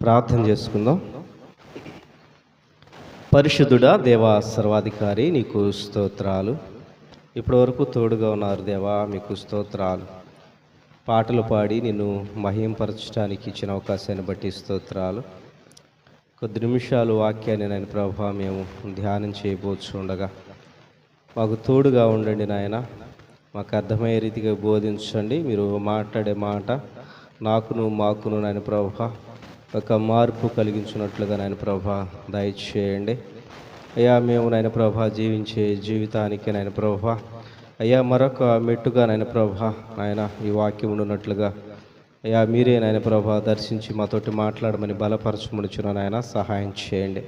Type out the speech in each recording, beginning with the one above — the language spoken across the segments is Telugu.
ప్రార్థన చేసుకుందాం. పరిశుద్ధుడా దేవా, సర్వాధికారి, నీకు స్తోత్రాలు. ఇప్పటివరకు తోడుగా ఉన్నారు దేవా, మీకు స్తోత్రాలు. పాటలు పాడి నిన్ను మహింపరచడానికి ఇచ్చిన అవకాశాన్ని బట్టి స్తోత్రాలు. కొద్ది నిమిషాలు వాక్యాన్ని నాయన ప్రభా మేము ధ్యానం చేయబోతుండగా మాకు తోడుగా ఉండండి నాయన. మాకు అర్థమయ్యే రీతిగా బోధించండి. మీరు మాట్లాడే మాట మాకును నాయన ప్రభా ఒక మార్పు కలిగించినట్లుగా నాయన ప్రభా దయచేయండి అయ్యా. మేము నాయన ప్రభా జీవించే జీవితానికి నాయన ప్రభా అయ్యా మరొక మెట్టుగా నాయన ప్రభా నాయన ఈ వాక్యం ఉన్నట్లుగా అయ్యా మీరే నాయన ప్రభా దర్శించి మాతోటి మాట్లాడమని బలపరచముడుచున్న నాయన సహాయం చేయండి.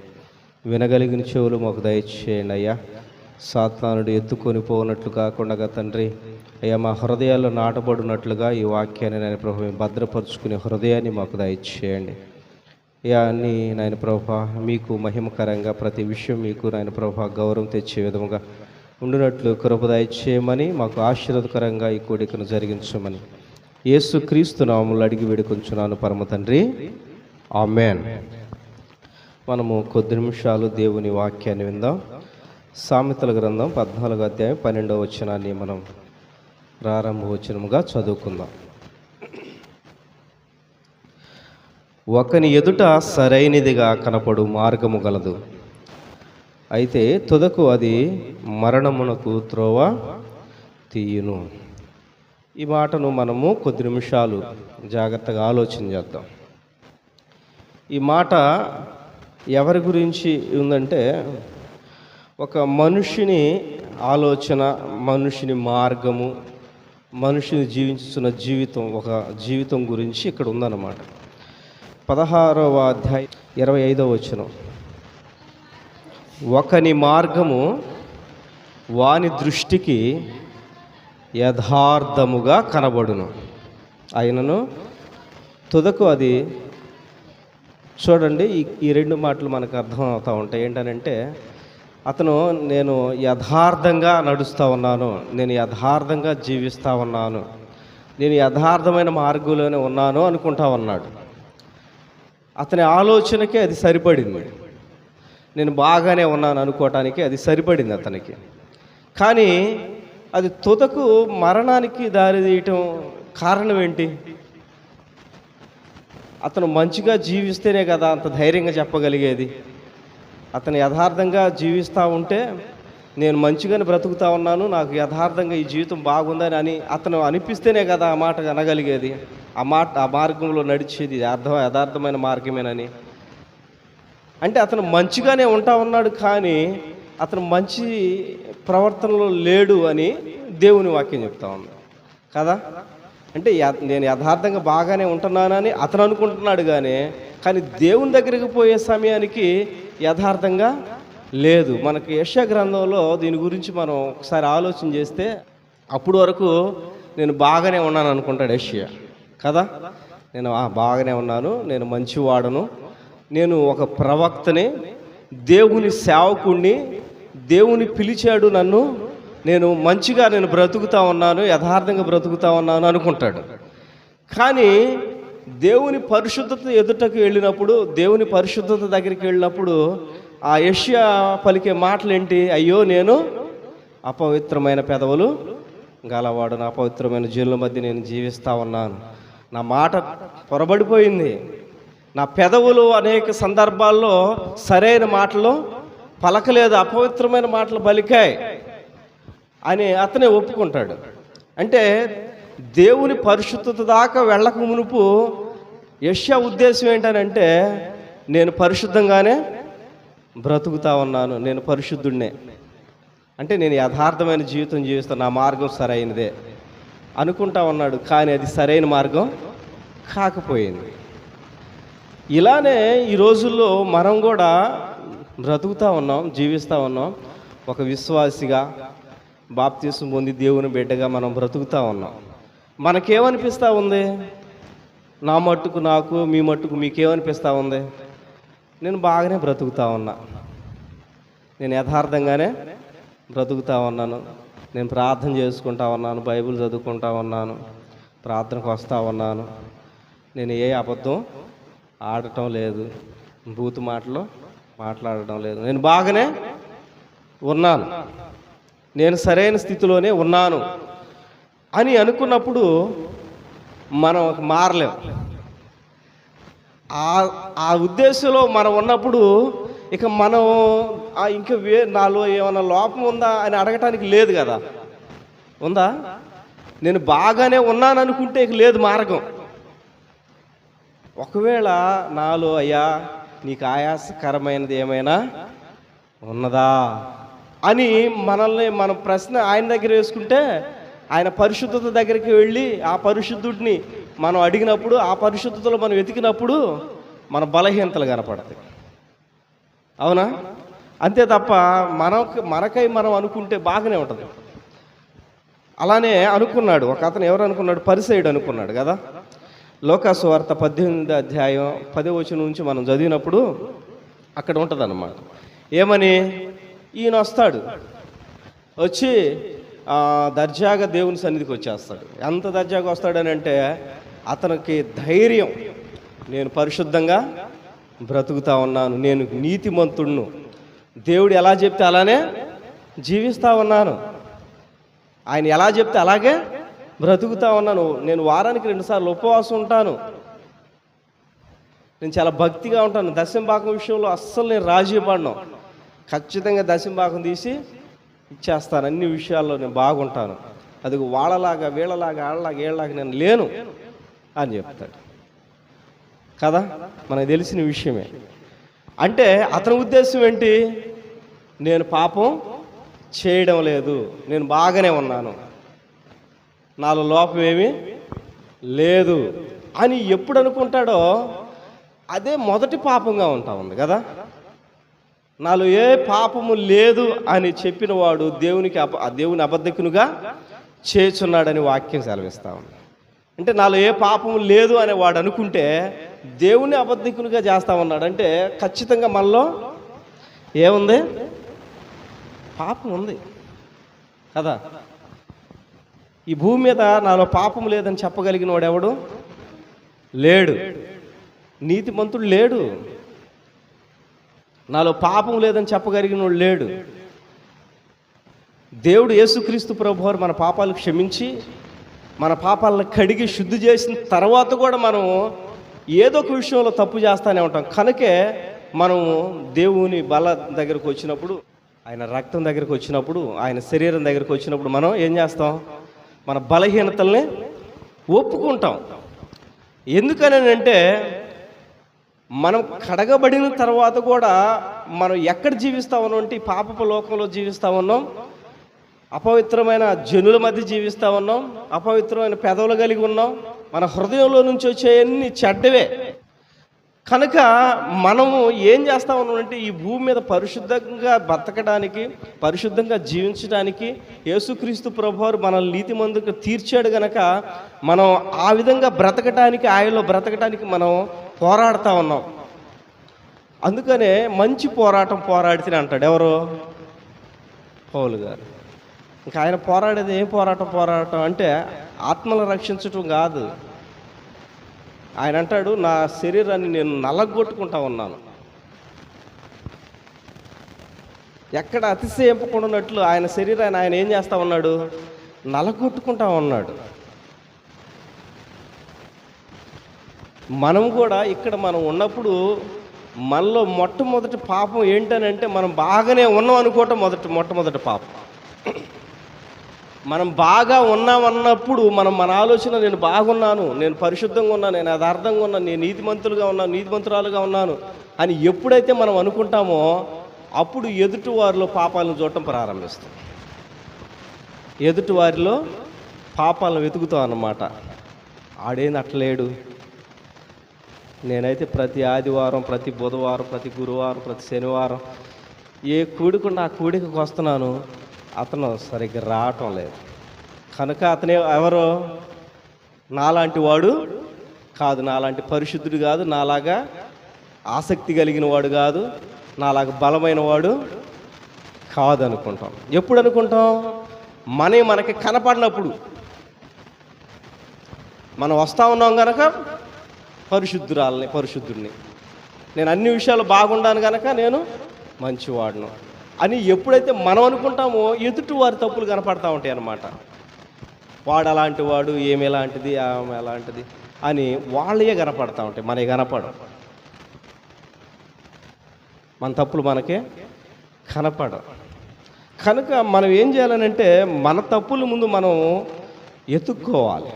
వినగలిగిన చెవులు మాకు దయచేయండి అయ్యా. సాతానుడు ఎత్తుకొని పోనట్లు కాకుండా తండ్రి అయ్యా మా హృదయాల్లో నాటబడినట్లుగా ఈ వాక్యాన్ని నాయన ప్రభా మేము భద్రపరుచుకునే హృదయాన్ని మాకు దయచేయండి అయ్యా. అన్నీ నాయన ప్రభా మీకు మహిమకరంగా ప్రతి విషయం మీకు నాయన ప్రభా గౌరవం తెచ్చే విధముగా ఉండినట్లు కృప దయచేయమని మాకు ఆశీర్వాదకరంగా ఈ కోడికను జరిగించమని యేసు క్రీస్తు నామములో అడిగి వేడుకొంచున్నాను పరమ తండ్రి, ఆమేన్. మనము కొద్ది నిమిషాలు దేవుని వాక్యాన్ని విందాం. సామెతల గ్రంథం 14వ అధ్యాయం 12వ వచనాన్ని మనం ప్రారంభ వచనముగా చదువుకుందాం. ఒకని ఎదుట సరైనదిగా కనపడు మార్గము గలదు, అయితే తుదకు అది మరణమునకు త్రోవ తీయును. ఈ మాటను మనము కొద్ది నిమిషాలు జాగ్రత్తగా ఆలోచన చేద్దాం. ఈ మాట ఎవరి గురించి ఉందంటే ఒక మనుషుని ఆలోచన, మనుషుని మార్గము, మనుషుని జీవించుతున్న జీవితం, ఒక జీవితం గురించి ఇక్కడ ఉందన్నమాట. 16వ అధ్యాయం 25వ వచనం. ఒకని మార్గము వాని దృష్టికి యథార్థముగా కనబడును, అయినను తుదకు అది. చూడండి, ఈ రెండు మాటలు మనకు అర్థం అవుతూ ఉంటాయి. ఏంటనంటే అతను నేను యథార్థంగా నడుస్తూ ఉన్నాను, నేను యథార్థంగా జీవిస్తూ ఉన్నాను, నేను యథార్థమైన మార్గంలోనే ఉన్నాను అనుకుంటా ఉన్నాడు. అతని ఆలోచనకి అది సరిపడింది. నేను బాగానే ఉన్నాను అనుకోవటానికి అది సరిపడింది అతనికి. కానీ అది తుదకు మరణానికి దారి తీయటం కారణం ఏంటి? అతను మంచిగా జీవిస్తేనే కదా అంత ధైర్యంగా చెప్పగలిగేది. అతను యథార్థంగా జీవిస్తూ ఉంటే నేను మంచిగానే బ్రతుకుతా ఉన్నాను, నాకు యథార్థంగా ఈ జీవితం బాగుందని అని అతను అనిపిస్తేనే కదా ఆ మాట అనగలిగేది, ఆ మార్గంలో నడిచేది యథార్థమైన మార్గమేనని. అంటే అతను మంచిగానే ఉంటా ఉన్నాడు, కానీ అతను మంచి ప్రవర్తనలో లేడు అని దేవుని వాక్యం చెప్తా ఉంది కదా. అంటే నేను యథార్థంగా బాగానే ఉంటున్నానని అతను అనుకుంటున్నాడు, కానీ దేవుని దగ్గరికి పోయే సమయానికి యథార్థంగా లేదు. మనకి యెషయా గ్రంథంలో దీని గురించి మనం ఒకసారి ఆలోచన చేస్తే అప్పుడు వరకు నేను బాగానే ఉన్నాను అనుకుంటాడు యెషయా కదా. నేను బాగానే ఉన్నాను, నేను మంచివాడను, నేను ఒక ప్రవక్తని, దేవుని సేవకుణ్ణి, దేవుని పిలిచాడు నన్ను, నేను మంచిగా బ్రతుకుతా ఉన్నాను, యథార్థంగా బ్రతుకుతా ఉన్నాను అనుకుంటాడు. కానీ దేవుని పరిశుద్ధత ఎదుటకు వెళ్ళినప్పుడు, దేవుని పరిశుద్ధత దగ్గరికి వెళ్ళినప్పుడు ఆ యెషయా పలికే మాటలు ఏంటి? అయ్యో, నేను అపవిత్రమైన పెదవులు గలవాడును, అపవిత్రమైన జనుల మధ్య నేను జీవిస్తూ ఉన్నాను, నా మాట పొరబడిపోయింది, నా పెదవులు అనేక సందర్భాల్లో సరైన మాటలు పలకలేదు, అపవిత్రమైన మాటలు పలికాయి అని అతనే ఒప్పుకుంటాడు. అంటే దేవుని పరిశుద్ధత దాకా వెళ్ళక మునుపు యెషయా ఉద్దేశం ఏంటనంటే నేను పరిశుద్ధంగానే బ్రతుకుతా ఉన్నాను, నేను పరిశుద్ధుడినే, అంటే నేను యథార్థమైన జీవితం జీవిస్తాను, నా మార్గం సరైనదే అనుకుంటా ఉన్నాడు. కానీ అది సరైన మార్గం కాకపోయింది. ఇలానే ఈ రోజుల్లో మనం కూడా బ్రతుకుతూ ఉన్నాం, జీవిస్తూ ఉన్నాం. ఒక విశ్వాసిగా బాప్తిసం పొంది దేవుని బిడ్డగా మనం బ్రతుకుతూ ఉన్నాం. మనకేమనిపిస్తూ ఉంది? నా మట్టుకు నాకు, మీ మట్టుకు మీకేమనిపిస్తూ ఉంది? నేను బాగానే బ్రతుకుతా ఉన్నా, నేను యథార్థంగానే బ్రతుకుతా ఉన్నాను, నేను ప్రార్థన చేసుకుంటా ఉన్నాను, బైబిల్ చదువుకుంటా ఉన్నాను, ప్రార్థనకు వస్తూ ఉన్నాను, నేను ఏ అబద్ధం ఆడటం లేదు, బూతు మాటలు మాట్లాడటం లేదు. నేను బాగానే ఉన్నాను, నేను సరైన స్థితిలోనే ఉన్నాను అని అనుకున్నప్పుడు మనం మారలేం. ఆ ఉద్దేశంలో మనం ఉన్నప్పుడు ఇక మనం ఇంకా నాలో ఏమైనా లోపం ఉందా అని అడగటానికి లేదు కదా. ఉందా? నేను బాగానే ఉన్నాను అనుకుంటే ఇక లేదు మార్గం. ఒకవేళ నాలో అయ్యా నీకు ఆయాసకరమైనది ఏమైనా ఉన్నదా అని మనల్ని మనం ప్రశ్న ఆయన దగ్గర వేసుకుంటే, ఆయన పరిశుద్ధత దగ్గరికి వెళ్ళి ఆ పరిశుద్ధుడిని మనం అడిగినప్పుడు, ఆ పరిశుద్ధతలో మనం వెతికినప్పుడు మన బలహీనతలు కనపడతాయి. అవునా? అంతే తప్ప మనకై మనం అనుకుంటే బాగానే ఉంటుంది. అలానే అనుకున్నాడు ఒక అతను. ఎవరు అనుకున్నాడు? పరిసయ్యుడు అనుకున్నాడు కదా. లోకాసు వార్త 18వ అధ్యాయం 10వ వచనం నుంచి మనం చదివినప్పుడు అక్కడ ఉంటుంది అన్నమాట. ఏమని? ఈయన వస్తాడు, వచ్చి దర్జాగా దేవుని సన్నిధికి వచ్చేస్తాడు. ఎంత దర్జాగా వస్తాడని అంటే అతనికి ధైర్యం, నేను పరిశుద్ధంగా బ్రతుకుతా ఉన్నాను, నేను నీతిమంతుడును, దేవుడు ఎలా చెప్తే అలానే జీవిస్తూ ఉన్నాను, ఆయన ఎలా చెప్తే అలాగే బ్రతుకుతా ఉన్నాను, నేను వారానికి 2 సార్లు ఉపవాసం ఉంటాను, నేను చాలా భక్తిగా ఉంటాను, దశంభాగం విషయంలో అస్సలు నేను రాజీ పడను, ఖచ్చితంగా దశంభాగం తీసి ఇచ్చేస్తాను, అన్ని విషయాల్లో నేను బాగుంటాను, అది వాళ్ళలాగా వీళ్ళలాగా ఆళ్ళలాగా ఏళ్ళలాగా నేను లేను అని చెప్తాడు కదా. మనకు తెలిసిన విషయమే. అంటే అతని ఉద్దేశం ఏంటి? నేను పాపం చేయడం లేదు, నేను బాగానే ఉన్నాను, నాలో లోపం ఏమీ లేదు అని ఎప్పుడు అనుకుంటాడో అదే మొదటి పాపంగా ఉంటా ఉంది కదా. నాలో ఏ పాపము లేదు అని చెప్పిన వాడు దేవుని అబద్ధకునిగా చేస్తున్నాడని వాక్యం సెలవిస్తా ఉంది. అంటే నాలో ఏ పాపము లేదు అని వాడు అనుకుంటే దేవుని అబద్ధకునిగా చేస్తా ఉన్నాడు. అంటే ఖచ్చితంగా మనలో ఏముంది? పాపం ఉంది కదా. ఈ భూమి మీద నాలో పాపం లేదని చెప్పగలిగిన వాడు ఎవడు లేడు, నీతిమంతుడు లేడు, నాలో పాపం లేదని చెప్పగలిగిన వాడు లేడు. దేవుడు యేసుక్రీస్తు ప్రభువారు మన పాపాలు క్షమించి మన పాపాలను కడిగి శుద్ధి చేసిన తర్వాత కూడా మనం ఏదో ఒక విషయంలో తప్పు చేస్తూనే ఉంటాం. కనుకే మనము దేవుని బల దగ్గరకు వచ్చినప్పుడు, ఆయన రక్తం దగ్గరకు వచ్చినప్పుడు, ఆయన శరీరం దగ్గరకు వచ్చినప్పుడు మనం ఏం చేస్తాం? మన బలహీనతల్ని ఒప్పుకుంటాం. ఎందుకని అంటే మనం కడగబడిన తర్వాత కూడా మనం ఎక్కడ జీవిస్తా ఉన్నాం అంటే పాపపు లోకంలో జీవిస్తా ఉన్నాం, అపవిత్రమైన జనుల మధ్య జీవిస్తా ఉన్నాం, అపవిత్రమైన పెదవులు కలిగి ఉన్నాం, మన హృదయంలో నుంచి వచ్చేవన్నీ చెడ్డవే. కనుక మనము ఏం చేస్తా ఉన్నామంటే ఈ భూమి మీద పరిశుద్ధంగా బతకడానికి, పరిశుద్ధంగా జీవించడానికి యేసుక్రీస్తు ప్రభువారు మనల్ని నీతిమంతుగా తీర్చాడు గనక మనం ఆ విధంగా బ్రతకటానికి, ఆయనలో బ్రతకటానికి మనం పోరాడుతూ ఉన్నాం. అందుకనే మంచి పోరాటం పోరాడితే అంటాడు ఎవరు? పౌలు గారు. ఇంకా ఆయన పోరాడేది ఏం పోరాటం అంటే ఆత్మలను రక్షించటం కాదు. ఆయన అంటాడు, నా శరీరాన్ని నేను నలగొట్టుకుంటా ఉన్నాను. ఎక్కడ అతిశయింపకుండానట్లు ఆయన శరీరాన్ని ఆయన ఏం చేస్తా ఉన్నాడు? నలగొట్టుకుంటా ఉన్నాడు. మనం కూడా ఇక్కడ మనం ఉన్నప్పుడు మనలో మొట్టమొదటి పాపం ఏంటనంటే మనం బాగానే ఉన్నాం అనుకోవటం మొట్టమొదటి పాపం. మనం బాగా ఉన్నామన్నప్పుడు మన ఆలోచన నేను బాగున్నాను, నేను పరిశుద్ధంగా ఉన్నాను, నేను యథార్థంగా ఉన్నాను, నేను నీతిమంతులుగా ఉన్నాను, నీతిమంతురాలుగా ఉన్నాను అని ఎప్పుడైతే మనం అనుకుంటామో అప్పుడు ఎదుటి వారిలో పాపాలను చూడటం ప్రారంభిస్తాం. ఎదుటి వారిలో పాపాలను వెతుకుతాం అన్నమాట. ఆడేంది అట్లేడు, నేనైతే ప్రతి ఆదివారం, ప్రతి బుధవారం, ప్రతి గురువారం, ప్రతి శనివారం ఏ కూడికుండా ఆ కూడికకు వస్తున్నాను, అతను సరిగ్గా రావటం లేదు. కనుక అతనే ఎవరో నాలాంటి వాడు కాదు, నాలాంటి పరిశుద్ధుడు కాదు, నాలాగా ఆసక్తి కలిగిన వాడు కాదు, నాలాగా బలమైన వాడు కాదు అనుకుంటాం. ఎప్పుడు అనుకుంటాం? మనకి కనపడినప్పుడు. మనం వస్తూ ఉన్నాం కనుక పరిశుద్ధుడిని, నేను అన్ని విషయాలు బాగుండాను కనుక నేను మంచివాడును అని ఎప్పుడైతే మనం అనుకుంటామో ఎదుటి వారి తప్పులు కనపడతా ఉంటాయి అన్నమాట. వాడు అలాంటి వాడు, ఏమి ఎలాంటిది, ఆమె ఎలాంటిది అని వాళ్ళే కనపడతా ఉంటాయి, మనకి కనపడవు. మన తప్పులు మనకే కనపడవు. కనుక మనం ఏం చేయాలనంటే మన తప్పుల ముందు మనం ఎత్తుక్కోవాలి.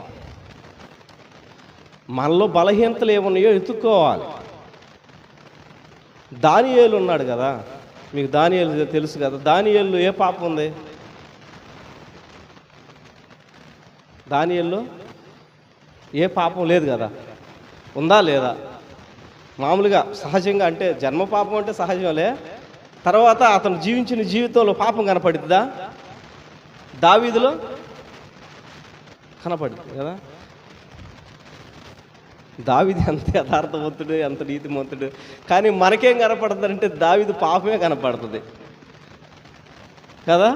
మనలో బలహీనతలు ఏమున్నాయో ఎత్తుక్కోవాలి. దానియేలు ఉన్నాడు కదా, మీకు దానియేలు తెలుసు కదా. దానియేలులో ఏ పాపం ఉంది? దానియేలులో ఏ పాపం లేదు కదా. ఉందా లేదా? మామూలుగా సహజంగా అంటే జన్మ పాపం అంటే సహజంలే. తర్వాత అతను జీవించిన జీవితంలో పాపం కనపడుతుందా? దావీదులో కనపడుతుంది కదా. దావీదు ఎంత యథార్థవంతుడు, ఎంత నీతిమంతుడు, కానీ మనకేం కనపడుతుందంటే దావీదు పాపమే కనపడుతుంది కదా.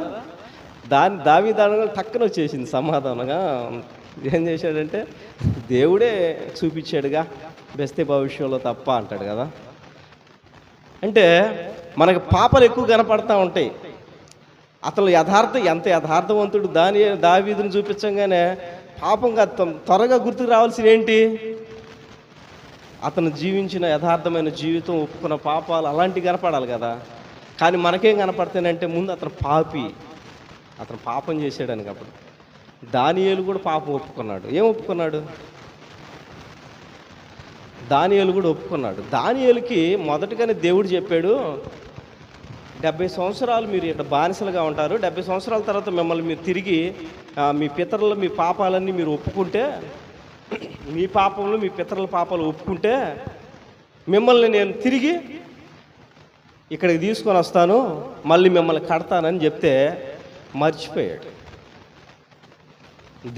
దావీదు అనగా టక్కున వచ్చేసింది సమాధానంగా. ఏం చేశాడంటే దేవుడే చూపించాడుగా, బెస్తేబా విషయంలో తప్ప అంటాడు కదా. అంటే మనకు పాపాలు ఎక్కువ కనపడతా ఉంటాయి. అతను ఎంత యథార్థవంతుడు దావీదుని చూపించగానే పాపంగా త్వరగా గుర్తుకు రావాల్సిన ఏంటి? అతను జీవించిన యథార్థమైన జీవితం, ఒప్పుకున్న పాపాలు అలాంటివి కనపడాలి కదా. కానీ మనకేం కనపడతానంటే ముందు అతను అతను పాపం చేశాడని. కాబట్టి దానియేలు కూడా పాపం ఒప్పుకున్నాడు. ఏం ఒప్పుకున్నాడు? దానియేలు కూడా ఒప్పుకున్నాడు. దానియేలుకి మొదటగానే దేవుడు చెప్పాడు, 70 సంవత్సరాలు మీరు ఇక్కడ బానిసలుగా ఉంటారు, 70 సంవత్సరాల తర్వాత మిమ్మల్ని మీరు తిరిగి మీ పితరులు మీ పాపాలన్నీ మీరు ఒప్పుకుంటే, మీ పాపంలో మీ పితరుల పాపాలు ఒప్పుకుంటే మిమ్మల్ని నేను తిరిగి ఇక్కడికి తీసుకొని వస్తాను, మళ్ళీ మిమ్మల్ని కడతానని చెప్తే మర్చిపోయాడు.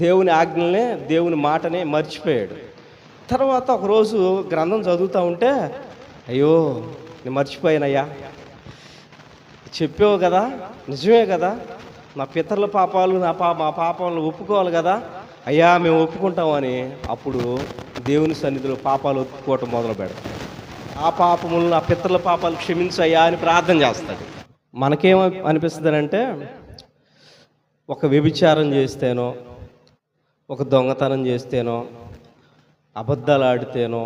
దేవుని ఆజ్ఞల్నే, దేవుని మాటనే మర్చిపోయాడు. తర్వాత ఒకరోజు గ్రంథం చదువుతూ ఉంటే, అయ్యో నేను మర్చిపోయానయ్యా, చెప్పావు కదా, నిజమే కదా, నా పితరుల పాపాలు మా పాపాలను ఒప్పుకోవాలి కదా అయ్యా, మేము ఒప్పుకుంటామని అప్పుడు దేవుని సన్నిధిలో పాపాలు ఒప్పుకోవటం మొదలు పెడతాం. ఆ పాపములు, నా పితరుల పాపాలు క్షమించయ్యా అని ప్రార్థన చేస్తాడు. మనకేం అనిపిస్తుంది అంటే, ఒక వ్యభిచారం చేస్తేనో, ఒక దొంగతనం చేస్తేనో, అబద్ధాలు ఆడితేనో,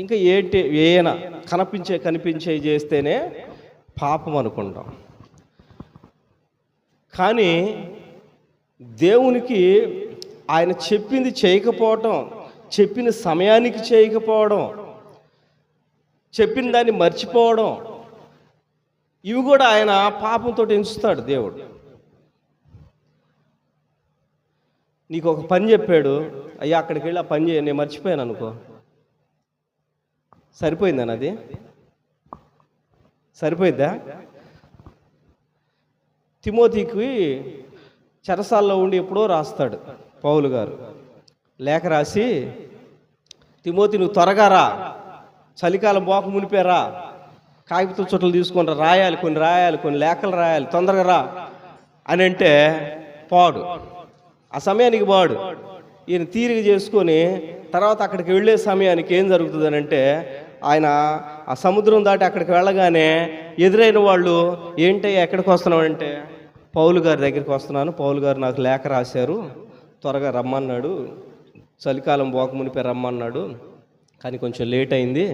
ఇంకా ఏమైనా కనిపించే చేస్తేనే పాపం అనుకుంటాం. కానీ దేవునికి ఆయన చెప్పింది చేయకపోవడం, చెప్పిన సమయానికి చేయకపోవడం, చెప్పిన దాన్ని మర్చిపోవడం, ఇవి కూడా ఆయన పాపంతో ఎంచుతాడు దేవుడు. నీకు ఒక పని చెప్పాడు, అయ్యా అక్కడికి వెళ్ళి ఆ పని చేయ, నేను మర్చిపోయాను అనుకో, సరిపోయిందని అది సరిపోయిద్దా? తిమోతికి చెరసాల్లో ఉండి ఎప్పుడో రాస్తాడు పౌలు గారు లేఖ రాసి, తిమోతి నువ్వు త్వరగా రా, చలికాలం పోక మునిపేరా, కాగితం చుట్టలు తీసుకొని రాయాలి, కొన్ని లేఖలు రాయాలి, తొందరగా రా అని అంటే పోడు. ఆ సమయానికి పోడు. ఈయన తీరిక చేసుకొని తర్వాత అక్కడికి వెళ్ళే సమయానికి ఏం జరుగుతుంది అంటే, ఆయన ఆ సముద్రం దాటి అక్కడికి వెళ్ళగానే ఎదురైన వాళ్ళు, ఏంటయ్యా ఎక్కడికి వస్తున్నావు అంటే, పౌలు గారి దగ్గరికి వస్తున్నాను, పౌలు గారు నాకు లేఖ రాశారు, త్వరగా రమ్మన్నాడు, చలికాలం పోకమునిపై రమ్మన్నాడు, కానీ కొంచెం లేట్ అయింది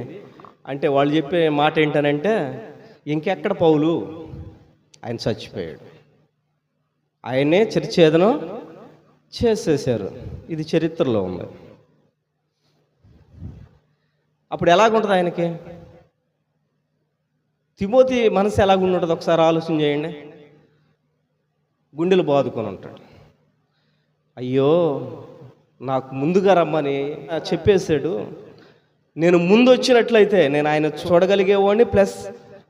అంటే వాళ్ళు చెప్పే మాట ఏంటనంటే, ఇంకెక్కడ పౌలు, ఆయన చచ్చిపోయాడు, ఆయనే చరిచేదనం చేసేసారు. ఇది చరిత్రలో ఉంది. అప్పుడు ఎలాగుంటుంది ఆయనకి? తిమోతి మనసు ఎలాగుంటుంది ఒకసారి ఆలోచన చేయండి. గుండెలు బాదుకొని ఉంటాడు. అయ్యో నాకు ముందుగా రమ్మని చెప్పేశాడు, నేను ముందు వచ్చినట్లయితే నేను ఆయన చూడగలిగేవాడిని, ప్లస్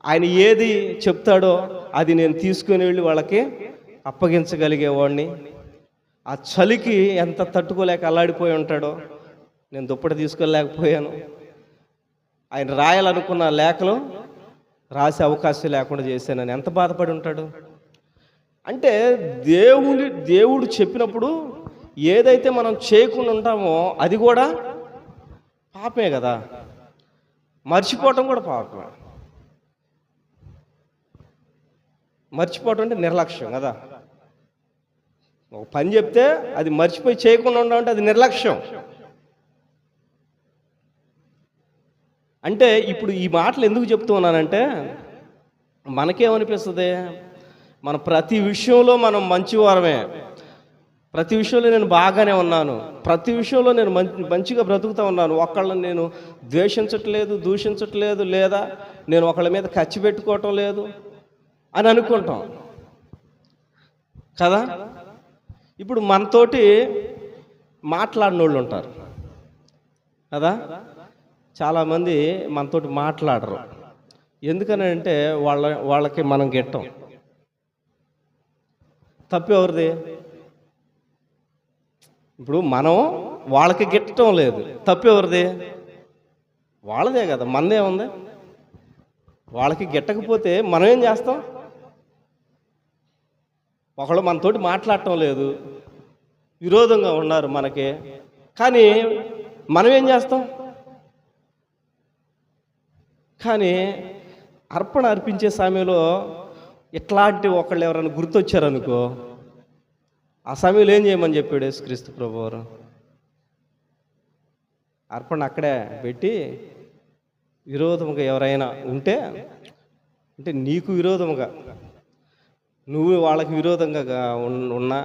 ఆయన ఏది చెప్తాడో అది నేను తీసుకుని వెళ్ళి వాళ్ళకి అప్పగించగలిగేవాడిని. ఆ చలికి ఎంత తట్టుకోలేక అల్లాడిపోయి ఉంటాడో, నేను దుప్పటి తీసుకెళ్ళలేకపోయాను. ఆయన రాయాలనుకున్న లేఖలు రాసే అవకాశం లేకుండా చేశానని ఎంత బాధపడి ఉంటాడు. అంటే దేవుడు చెప్పినప్పుడు ఏదైతే మనం చేయకుండా ఉంటామో అది కూడా పాపమే కదా. మర్చిపోవటం కూడా పాపమే. మర్చిపోవటం అంటే నిర్లక్ష్యం కదా. ఒక పని చెప్తే అది మర్చిపోయి చేయకుండా ఉండమంటే అది నిర్లక్ష్యం. అంటే ఇప్పుడు ఈ మాటలు ఎందుకు చెప్తూ ఉన్నానంటే, మనకేమనిపిస్తుంది, మన ప్రతి విషయంలో మనం మంచివారమే, ప్రతి విషయంలో నేను బాగానే ఉన్నాను, ప్రతి విషయంలో నేను మంచిగా బ్రతుకుతూ ఉన్నాను, ఒకళ్ళని నేను ద్వేషించట్లేదు, దూషించట్లేదు, లేదా నేను ఒకళ్ళ మీద ఖర్చు పెట్టుకోవటం లేదు అని అనుకుంటాం కదా. ఇప్పుడు మనతోటి మాట్లాడిన వాళ్ళు ఉంటారు కదా. చాలామంది మనతోటి మాట్లాడరు. ఎందుకని అంటే వాళ్ళకి మనం గిట్టం. తప్పు ఎవరిది? ఇప్పుడు మనం వాళ్ళకి గిట్టడం లేదు, తప్పు ఎవరిది? వాళ్ళదే కదా, మనదే ఉంది. వాళ్ళకి గిట్టకపోతే మనం ఏం చేస్తాం? ఒకళ్ళు మనతోటి మాట్లాడటం లేదు, విరోధంగా ఉన్నారు మనకి, కానీ మనం ఏం చేస్తాం? కానీ అర్పణ అర్పించే సమయంలో ఇట్లాంటి ఒకళ్ళు ఎవరైనా గుర్తొచ్చారనుకో, ఆ సమయంలో ఏం చేయమని చెప్పాడు యేసుక్రీస్తు ప్రభువారు? అర్పణ అక్కడే పెట్టి, విరోధముగా ఎవరైనా ఉంటే, అంటే నీకు విరోధముగా, నువ్వు వాళ్ళకి విరోధంగా ఉన్నా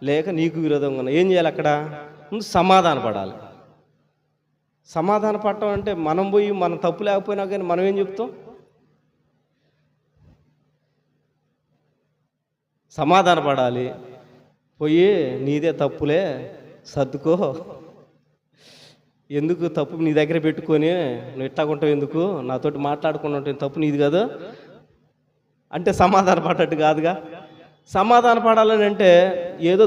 లేక నీకు విరోధంగా ఉన్నా, ఏం చేయాలి? అక్కడ ముందు సమాధాన పడాలి. సమాధాన పడటం అంటే మనం పోయి మన తప్పు లేకపోయినా కానీ మనం ఏం చెప్తాం? సమాధాన పడాలి. పోయి నీదే తప్పులే, సర్దుకో, ఎందుకు తప్పు నీ దగ్గర పెట్టుకొని నువ్వు ఇట్టాగుంటావు, ఎందుకు నాతోటి మాట్లాడుకుని ఉంటే తప్పు నీది కదా అంటే సమాధాన పడ్డట్టు కాదుగా. సమాధాన పడాలని అంటే ఏదో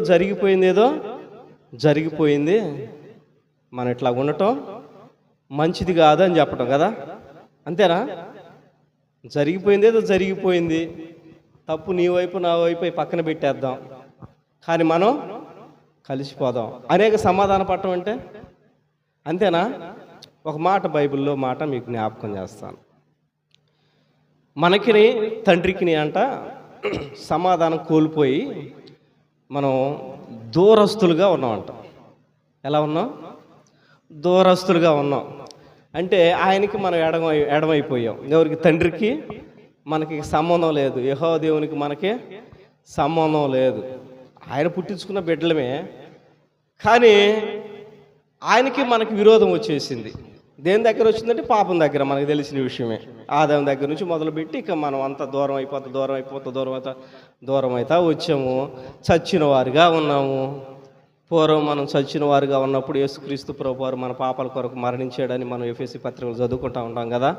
జరిగిపోయింది, మనం ఇట్లా ఉండటం మంచిది కాదు అని చెప్పటం కదా. అంతేనా? జరిగిపోయింది, తప్పు నీ వైపు నా వైపు పక్కన పెట్టేద్దాం, కానీ మనం కలిసిపోదాం అనేక సమాధాన పడటం అంటే అంతేనా? ఒక మాట, బైబిల్లో మాట మీకు జ్ఞాపకం చేస్తాను. మనకిని తండ్రికి అంట సమాధానం కోల్పోయి మనం దూరస్తులుగా ఉన్నామంట. ఎలా ఉన్నాం? దూరస్తులుగా ఉన్నాం. అంటే ఆయనకి మనం ఎడమైపోయాం. ఎవరికి? తండ్రికి మనకి సంబంధం లేదు. యెహోవా దేవునికి మనకి సంబంధం లేదు. ఆయన పుట్టించుకున్న బిడ్డలమే, కానీ ఆయనకి మనకి విరోధం వచ్చేసింది. దేని దగ్గర వచ్చిందంటే పాపం దగ్గర. మనకు తెలిసిన విషయమే. ఆదాము దగ్గర నుంచి మొదలుపెట్టి ఇక మనం అంతా దూరం అవుతా వచ్చాము. చచ్చిన వారిగా ఉన్నాము. పూర్వం మనం చచ్చిన వారిగా ఉన్నప్పుడు యేసుక్రీస్తు ప్రభువారు మన పాపాల కొరకు మరణించాడని మనం ఎఫెసీ పత్రికలు చదువుకుంటూ ఉంటాం కదా.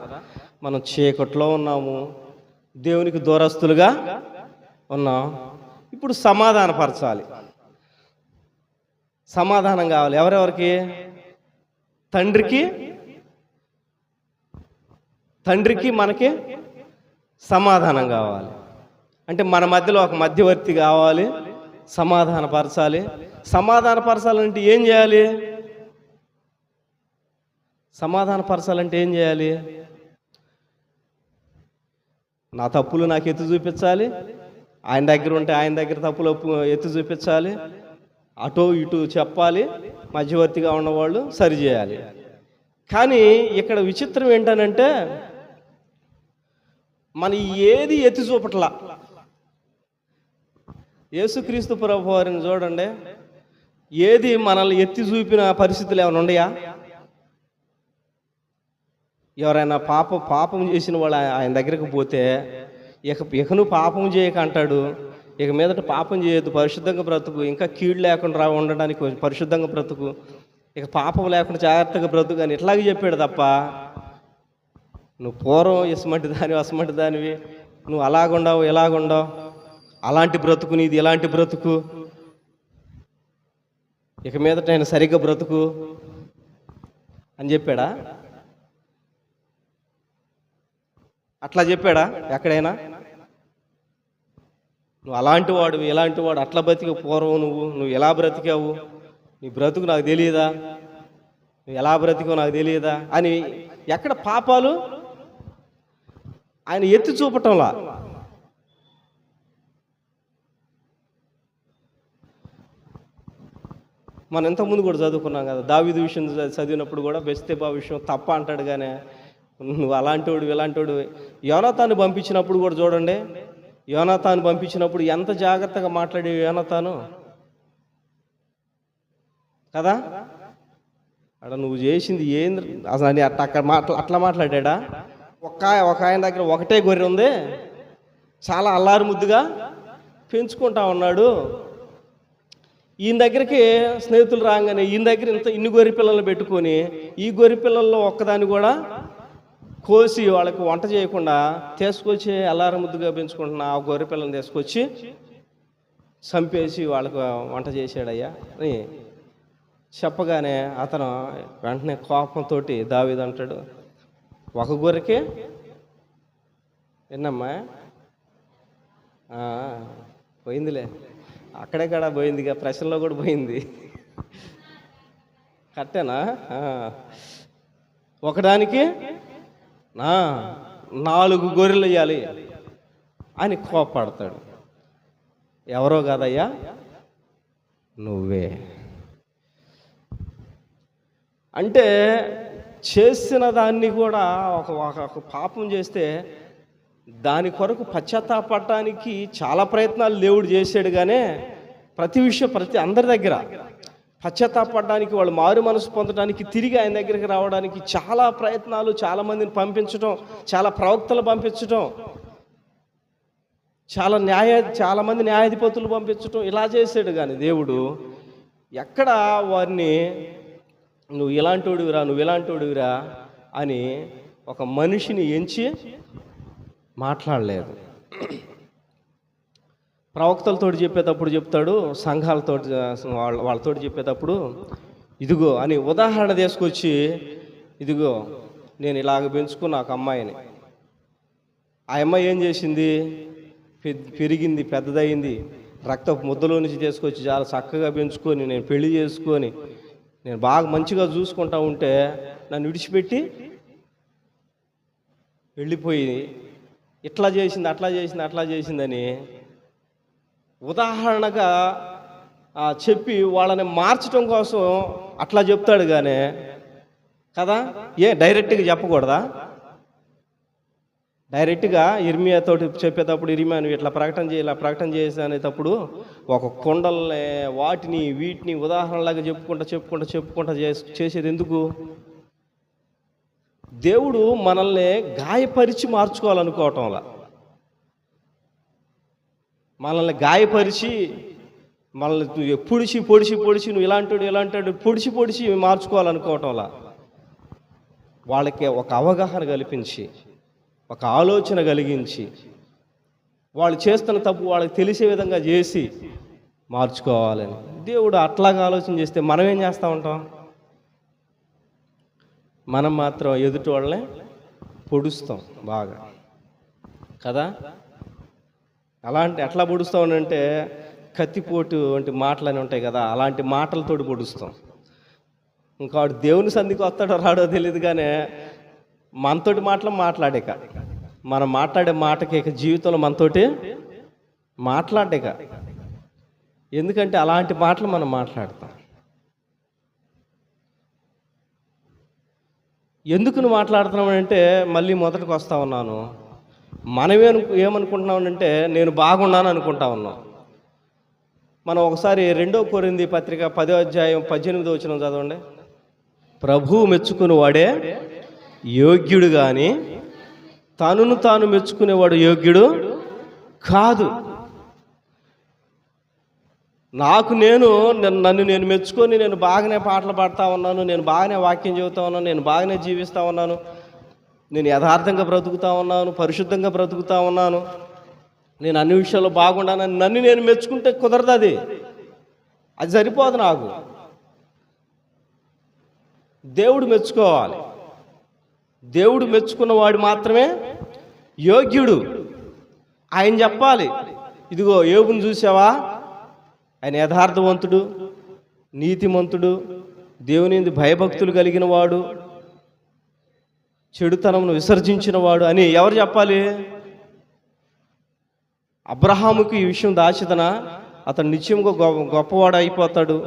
మనం చీకట్లో ఉన్నాము, దేవునికి దూరస్తులుగా ఉన్నాం. ఇప్పుడు సమాధానపరచాలి, సమాధానం కావాలి. ఎవరెవరికి? తండ్రికి మనకి సమాధానం కావాలి. అంటే మన మధ్యలో ఒక మధ్యవర్తి కావాలి, సమాధానపరచాలి. సమాధానపరచాలంటే ఏం చేయాలి? నా తప్పులు నాకు ఎత్తి చూపించాలి, ఆయన దగ్గర ఉంటే ఆయన దగ్గర తప్పులు ఎత్తి చూపించాలి, అటో ఇటు చెప్పాలి, మధ్యవర్తిగా ఉన్నవాళ్ళు సరిచేయాలి. కానీ ఇక్కడ విచిత్రం ఏంటనంటే, మన ఏది ఎత్తి చూపట్లా. యేసుక్రీస్తు ప్రభువారిని చూడండి, ఏది మనల్ని ఎత్తి చూపిన పరిస్థితులు ఏమైనా ఉన్నాయా? ఎవరైనా పాపం చేసిన వాళ్ళు ఆయన దగ్గరికి పోతే ఇక నువ్వు పాపం చేయక అంటాడు. ఇక మీదట పాపం చేయొద్దు, పరిశుద్ధంగా బ్రతుకు, ఇంకా కీడు లేకుండా ఉండడానికి పరిశుద్ధంగా బ్రతుకు, ఇక పాపం లేకుండా జాగ్రత్తగా బ్రతుకు అని ఇట్లాగే చెప్పాడు తప్ప, నువ్వు పూర్వం ఇసుమంటి దానివి అసమంటి దానివి, నువ్వు అలాగుండవు ఇలాగుండవు, అలాంటి బ్రతుకు నీది, ఇలాంటి బ్రతుకు, ఇక మీదట నేను సరిగ్గా బ్రతుకు అని చెప్పాడా? అట్లా చెప్పాడా ఎక్కడైనా? నువ్వు అలాంటి వాడు ఇలాంటి వాడు, అట్లా బ్రతికి పూర్వం నువ్వు ఎలా బ్రతికావు, నీ బ్రతుకు నాకు తెలియదా, ఎలా బ్రతికో నాకు తెలియదా అని ఎక్కడ పాపాలు ఆయన ఎత్తి చూపటంలా. మనం ఇంతకుముందు కూడా చదువుకున్నాం కదా, దావీదు విషయం చదివినప్పుడు కూడా బెస్తెబా విషయం తప్ప అంటాడు, కానీ నువ్వు అలాంటోడు ఇలాంటోడు. యోనాతాను పంపించినప్పుడు కూడా చూడండి, యోనాతాను పంపించినప్పుడు ఎంత జాగ్రత్తగా మాట్లాడే యోనాతాను కదా. అక్కడ నువ్వు చేసింది ఏంది అసలు అని అట్లా మాట్లాడా. ఒక ఆయన దగ్గర ఒకటే గొర్రె ఉంది, చాలా అల్లారు ముద్దుగా పెంచుకుంటా ఉన్నాడు. ఈయన దగ్గరికి స్నేహితులు రాగానే ఈయన దగ్గర ఇన్ని గొర్రె పిల్లలు పెట్టుకొని ఈ గొర్రె పిల్లల్లో ఒక్కదాన్ని కూడా కోసి వాళ్ళకి వంట చేయకుండా తీసుకొచ్చి అల్లారు ముద్దుగా పెంచుకుంటున్న ఆ గొర్రె పిల్లల్ని తీసుకొచ్చి చంపేసి వాళ్ళకు వంట చేశాడయ్యా అని చెప్పగానే అతను వెంటనే కోపంతో దావీదు అంటాడు, ఒక గొర్రెకే విన్నమ్మా పోయిందిలే, అక్కడే కూడా పోయిందిగా, ప్రశ్నలో కూడా పోయింది, కట్టేనా ఒకదానికి 4 గొర్రెలు ఇవ్వాలి అని కోపడతాడు. ఎవరో కాదయ్యా నువ్వే. అంటే చేసిన దాన్ని కూడా ఒక పాపం చేస్తే దాని కొరకు పశ్చాత్తాపడటానికి చాలా ప్రయత్నాలు దేవుడు చేశాడు, కానీ ప్రతి అందరి దగ్గర పశ్చాత్తాపడడానికి, వాళ్ళు మారు మనసు పొందడానికి, తిరిగి ఆయన దగ్గరికి రావడానికి చాలా ప్రయత్నాలు, చాలామందిని పంపించడం, చాలా ప్రవక్తలు పంపించడం, చాలామంది న్యాయాధిపతులు పంపించడం, ఇలా చేశాడు. కానీ దేవుడు ఎక్కడ వారిని నువ్వు ఇలాంటోడివిరా అని ఒక మనిషిని ఎంచి మాట్లాడలేదు. ప్రవక్తలతో చెప్పేటప్పుడు చెప్తాడు, సంఘాలతో వాళ్ళతో చెప్పేటప్పుడు ఇదిగో అని ఉదాహరణ తీసుకొచ్చి, ఇదిగో నేను ఇలాగ పెంచుకున్న ఒక అమ్మాయిని, ఆ అమ్మాయి ఏం చేసింది, పెరిగింది, పెద్దదయింది, రక్తపు ముద్దలో నుంచి తీసుకొచ్చి చాలా చక్కగా పెంచుకొని నేను పెళ్లి చేసుకొని నేను బాగా మంచిగా చూసుకుంటా ఉంటే నన్ను విడిచిపెట్టి వెళ్ళిపోయి ఇట్లా చేసింది అట్లా చేసిందని ఉదాహరణగా చెప్పి వాళ్ళని మార్చడం కోసం అట్లా చెప్తాడు. కానీ కదా డైరెక్ట్గా చెప్పకూడదా? డైరెక్ట్గా ఇర్మియాతో చెప్పేటప్పుడు, ఇర్మియా నువ్వు ఇట్లా ప్రకటన చేసి అనేటప్పుడు ఒక కొండల్ని వీటిని ఉదాహరణలాగా చెప్పుకుంటా చేసేది ఎందుకు? దేవుడు మనల్ని గాయపరిచి మార్చుకోవాలనుకోవటంలా, మనల్ని గాయపరిచి మనల్ని పొడిచి నువ్వు ఇలాంటాడు పొడిచి మార్చుకోవాలనుకోవటంలా, వాళ్ళకి ఒక అవగాహన కల్పించి, ఒక ఆలోచన కలిగించి, వాళ్ళు చేస్తున్న తప్పు వాళ్ళకి తెలిసే విధంగా చేసి మార్చుకోవాలని. దేవుడు అట్లాగా ఆలోచన చేస్తే మనం ఏం చేస్తూ ఉంటాం? మనం మాత్రం ఎదుటి వాళ్ళని పొడుస్తాం బాగా కదా. ఎట్లా పొడుస్తామనంటే కత్తిపోటు వంటి మాటలని ఉంటాయి కదా, అలాంటి మాటలతోటి పొడుస్తాం. ఇంకా దేవుని సంధికి వస్తాడో రాడో తెలియదు, కానీ మనతోటి మాట్లాడేక, మనం మాట్లాడే మాటకి జీవితంలో మనతోటి మాట్లాడేక. ఎందుకంటే అలాంటి మాటలు మనం మాట్లాడతాం. ఎందుకు నువ్వు మాట్లాడుతున్నామంటే మళ్ళీ మొదటికి వస్తా ఉన్నాను, ఏమనుకుంటున్నామంటే నేను బాగున్నాను అనుకుంటా ఉన్నాం. మనం ఒకసారి 2 కొరింథీ పత్రిక 10వ అధ్యాయం 18వ వచనం చదవండి. ప్రభువు మెచ్చుకుని వాడే యోగ్యుడు కానీ తనను తాను మెచ్చుకునేవాడు యోగ్యుడు కాదు. నన్ను నేను మెచ్చుకొని నేను బాగానే పాటలు పాడుతూ ఉన్నాను, నేను బాగానే వాక్యం చెబుతా ఉన్నాను, నేను బాగానే జీవిస్తూ ఉన్నాను, నేను యథార్థంగా బ్రతుకుతూ ఉన్నాను, పరిశుద్ధంగా బ్రతుకుతూ ఉన్నాను, నేను అన్ని విషయాల్లో బాగుండానని నన్ను నేను మెచ్చుకుంటే కుదరదు. అది సరిపోదు. నాకు దేవుడు మెచ్చుకోవాలి. దేవుడు మెచ్చుకున్నవాడు మాత్రమే యోగ్యుడు. ఆయన చెప్పాలి, ఇదిగో యోబుని చూసావా, ఆయన యథార్థవంతుడు, నీతిమంతుడు, దేవుని యందు భయభక్తులు కలిగిన వాడు, చెడుతనమును విసర్జించిన వాడు అని ఎవరు చెప్పాలి? అబ్రహాముకు ఈ విషయం దాచిదనా, అతను నిత్యంగా గొప్పవాడు అయిపోతాడు,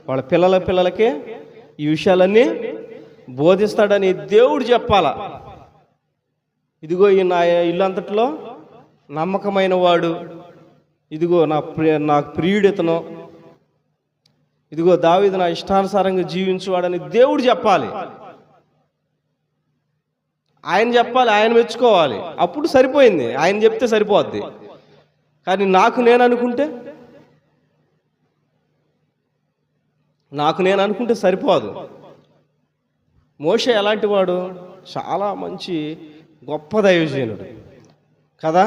వాళ్ళ పిల్లలకే ఈ విషయాలన్నీ బోధిస్తాడని దేవుడు చెప్పాలా. ఇదిగో ఈ నా ఇల్లు అంతట్లో నమ్మకమైన వాడు, ఇదిగో నాకు ప్రియుడు ఇతను, ఇదిగో దావీదు నా ఇష్టానుసారంగా జీవించువాడని దేవుడు చెప్పాలి. ఆయన చెప్పాలి, ఆయన మెచ్చుకోవాలి, అప్పుడు సరిపోయింది. ఆయన చెప్తే సరిపోద్ది. కానీ నాకు నేను అనుకుంటే సరిపోదు. మోషే ఎలాంటి వాడు? చాలా మంచి గొప్ప దైవజనుడు కదా.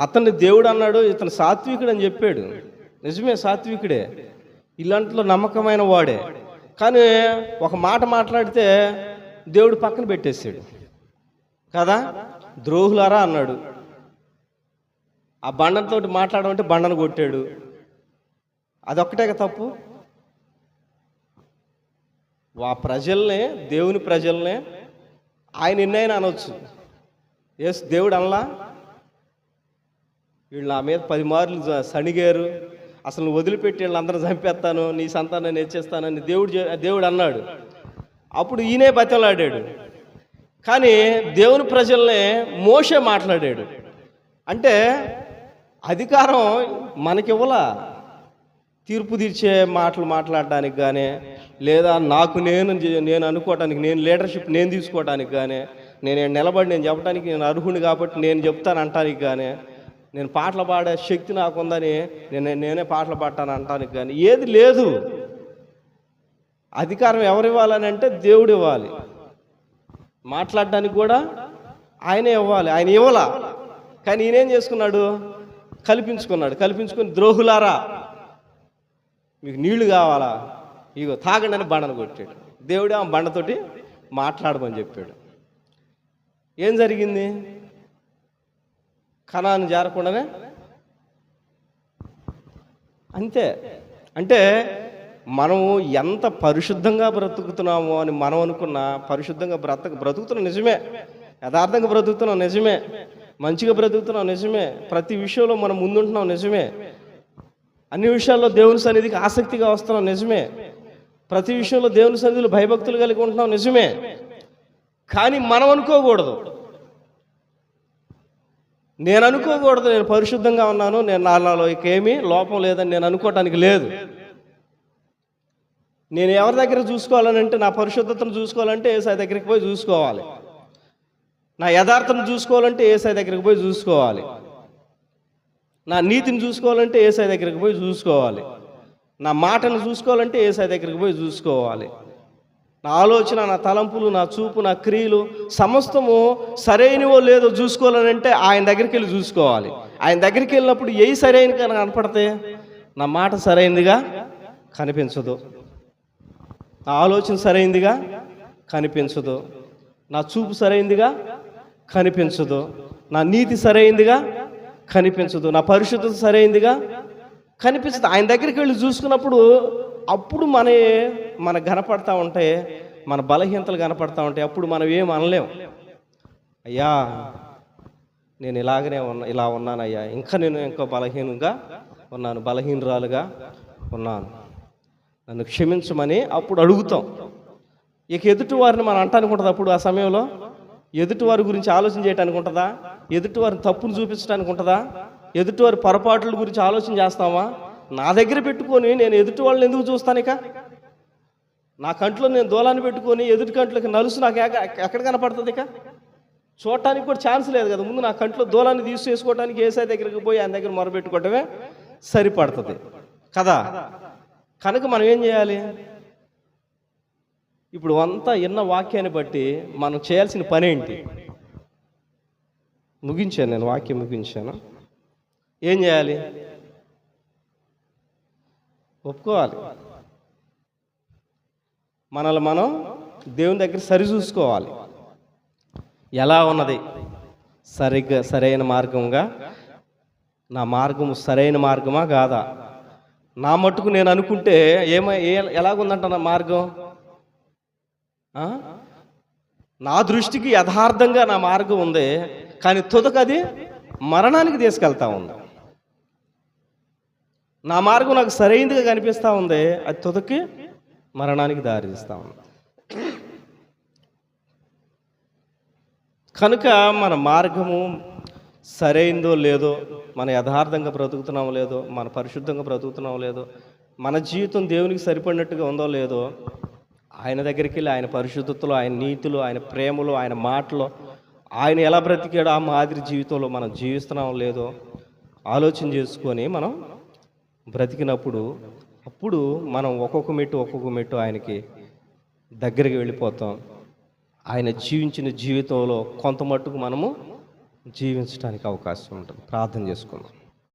అతన్ని దేవుడు అన్నాడు, ఇతను సాత్వికుడు అని చెప్పాడు. నిజమే, సాత్వికుడే, ఇలాంటిలో నమ్మకమైన వాడే. కానీ ఒక మాట మాట్లాడితే దేవుడు పక్కన పెట్టేశాడు కదా. ద్రోహులారా అన్నాడు. ఆ బండతో మాట్లాడమంటే బండను కొట్టాడు. అదొక్కటే తప్పు. ప్రజల్నే, దేవుని ప్రజల్నే ఆయన ఎన్నైనా అనొచ్చు. ఎస్, దేవుడు అనలా, వీళ్ళు నా మీద 10 మార్లు సణిగారు, అసలు నువ్వు వదిలిపెట్టి వీళ్ళందరూ చంపేస్తాను, నీ సంతానాన్ని హెచ్చేస్తానని దేవుడు అన్నాడు. అప్పుడు ఈయనే బతిలాడాడు. కానీ దేవుని ప్రజల్నే మోషే మాట్లాడాడు. అంటే అధికారం మనకివ్వలా, తీర్పు తీర్చే మాటలు మాట్లాడడానికి కానీ, లేదా నేను అనుకోవటానికి, నేను లీడర్షిప్ నేను తీసుకోవడానికి కానీ, నేను నిలబడి నేను చెప్పడానికి నేను అర్హుని కాబట్టి నేను చెప్తాను అంటానికి కానీ, నేను పాటలు పాడే శక్తి నాకుందని నేనే పాటలు పాడతాను అంటానికి కానీ ఏది లేదు. అధికారం ఎవరు ఇవ్వాలని అంటే దేవుడు ఇవ్వాలి. మాట్లాడడానికి కూడా ఆయనే ఇవ్వాలి. ఆయన ఇవ్వాల. కానీ ఈయనేం చేసుకున్నాడు? కల్పించుకుని ద్రోహులారా మీకు నీళ్లు కావాలా, ఇగో తాగండి అని బండను కొట్టాడు. దేవుడే ఆ బండతోటి మాట్లాడమని చెప్పాడు. ఏం జరిగింది? కనాను చేరకుండానే అంతే. అంటే మనము ఎంత పరిశుద్ధంగా బ్రతుకుతున్నామో అని మనం అనుకున్నా, పరిశుద్ధంగా బ్రతుకుతున్నాం నిజమే, యథార్థంగా బ్రతుకుతున్నాం నిజమే, మంచిగా బ్రతుకుతున్నాం నిజమే, ప్రతి విషయంలో మనం ముందుంటున్నాం నిజమే, అన్ని విషయాల్లో దేవుని సన్నిధికి ఆసక్తిగా వస్తున్నాం నిజమే, ప్రతి విషయంలో దేవుని సన్నిధిలో భయభక్తులు కలిగి ఉంటున్నాం నిజమే. కానీ మనం అనుకోకూడదు, నేను పరిశుద్ధంగా ఉన్నాను, నేను నాలో ఏమీ లోపం లేదని నేను అనుకోవటానికి లేదు. నేను ఎవరి దగ్గర చూసుకోవాలనంటే, నా పరిశుద్ధతను చూసుకోవాలంటే యేసయ్య దగ్గరికి పోయి చూసుకోవాలి, నా యథార్థను చూసుకోవాలంటే యేసయ్య దగ్గరికి పోయి చూసుకోవాలి, నా నీతిని చూసుకోవాలంటే యేసయ్య దగ్గరికి పోయి చూసుకోవాలి, నా మాటను చూసుకోవాలంటే యేసయ్య దగ్గరికి పోయి చూసుకోవాలి, నా ఆలోచన, నా తలంపులు, నా చూపు, నా క్రియలు సమస్తము సరైనవో లేదో చూసుకోవాలనంటే ఆయన దగ్గరికి వెళ్ళి చూసుకోవాలి. ఆయన దగ్గరికి వెళ్ళినప్పుడు ఏ సరైన కనపడితే నా మాట సరైనదిగా కనిపించదు, నా ఆలోచన సరైనదిగా కనిపించదు, నా చూపు సరైనదిగా కనిపించదు, నా నీతి సరైనదిగా కనిపించదు, నా పరిశుద్ధత సరైనదిగా కనిపించదు. ఆయన దగ్గరికి వెళ్ళి చూసుకున్నప్పుడు అప్పుడు మనకు కనపడతా ఉంటాయి, మన బలహీనతలు కనపడతా ఉంటాయి. అప్పుడు మనం ఏం అనలేం, అయ్యా నేను ఇలా ఉన్నానయ్యా, ఇంకా బలహీనంగా ఉన్నాను, బలహీనరాలుగా ఉన్నాను, నన్ను క్షమించమని అప్పుడు అడుగుతాం. ఇక ఎదుటివారిని మనం అంటానికి ఉంటుంది. అప్పుడు ఆ సమయంలో ఎదుటివారి గురించి ఆలోచన చేయడానికి ఉంటుందా? ఎదుటివారిని తప్పును చూపించడానికి ఉంటుందా? ఎదుటివారి పొరపాట్ల గురించి ఆలోచన చేస్తామా? నా దగ్గర పెట్టుకొని నేను ఎదుటి వాళ్ళని ఎందుకు చూస్తాను? ఇక నా కంట్లో నేను దూలాన్ని పెట్టుకొని ఎదుటి కంట్లోకి నలుసు నాకు ఎక్కడ కనపడుతుంది? ఇక చూడటానికి కూడా ఛాన్స్ లేదు కదా. ముందు నా కంట్లో దూలాన్ని తీసేసుకోవడానికి యేసయ్య దగ్గరికి పోయి ఆయన దగ్గర మొరబెట్టుకోవటమే సరిపడుతుంది కదా. కనుక మనం ఏం చేయాలి? ఇప్పుడు అంతా విన్న వాక్యాన్ని బట్టి మనం చేయాల్సిన పని ఏంటి? నేను వాక్యం ముగించాను. ఏం చేయాలి? ఒప్పుకోవాలి, మనల్ని మనం దేవుని దగ్గర సరిచూసుకోవాలి. ఎలా ఉన్నది? సరైన మార్గంగా, నా మార్గము సరైన మార్గమా కాదా? నా మట్టుకు నేను అనుకుంటే ఎలాగుందంట నా మార్గం? ఆ? నా దృష్టికి యథార్థంగా నా మార్గం ఉంది, కానీ తుదకది మరణానికి తీసుకెళ్తా ఉంది. నా మార్గం నాకు సరైనదిగా కనిపిస్తూ ఉంది, అది తుదకి మరణానికి దారితీస్తూ ఉంది. కనుక మన మార్గము సరైందో లేదో, మన యథార్థంగా బ్రతుకుతున్నామో లేదో, మన పరిశుద్ధంగా బ్రతుకుతున్నామో లేదో, మన జీవితం దేవునికి సరిపడినట్టుగా ఉందో లేదో, ఆయన దగ్గరికి వెళ్ళి ఆయన పరిశుద్ధతలో, ఆయన నీతిలో, ఆయన ప్రేమలో, ఆయన మాటలో, ఆయన ఎలా బ్రతికాడో ఆ మాదిరి జీవితంలో మనం జీవిస్తున్నామో లేదో ఆలోచన చేసుకొని మనం బ్రతికినప్పుడు, అప్పుడు మనం ఒక్కొక్క మెట్టు ఆయనకి దగ్గరికి వెళ్ళిపోతాం. ఆయన జీవించిన జీవితంలో కొంత మట్టుకు మనము జీవించడానికి అవకాశం ఉంటుంది. ప్రార్థన చేసుకుందాం.